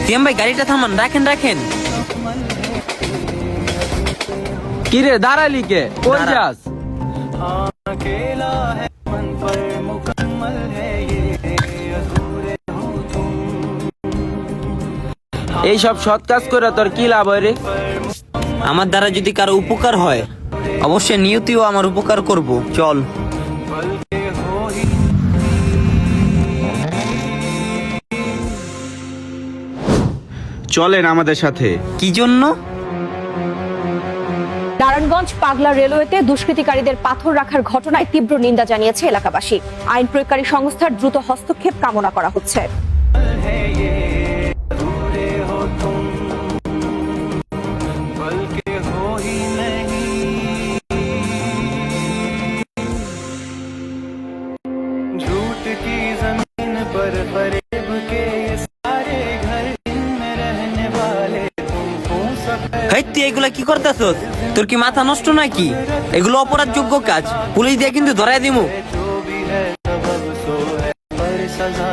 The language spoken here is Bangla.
সিএম ভাই গাড়িটা থামান, রাখেন রাখেন। কি রে দাঁড়ালি কে? কই দাঁড়া। যাস? এইসব সৎ কাজ করে তোর কি লাভ হয় রে? আমার দ্বারা যদি কারো উপকার হয়, অবশ্যই নিয়তিও আমার উপকার করব। চল। চলেন আমাদের সাথে। কি জন্য? নারায়ণগঞ্জ পাগলা রেলওয়েতে দুষ্কৃতিকারীদের পাথর রাখার ঘটনায় তীব্র নিন্দা জানিয়েছে এলাকাবাসী। আইন প্রয়োগকারী সংস্থার দ্রুত হস্তক্ষেপ কামনা করা হচ্ছে। झूठ की जमीन पर फरेब के सारे घर में रहने वाले तुमको सब হেই, তুই এগুলা কি করতেছস? তোর কি মাথা নষ্ট নাকি? এগুলো অপরাধযোগ্য কাজ, পুলিশ দিয়ে কিন্তু ধরাই দিমু। जो भी है सबब सो है पर सजा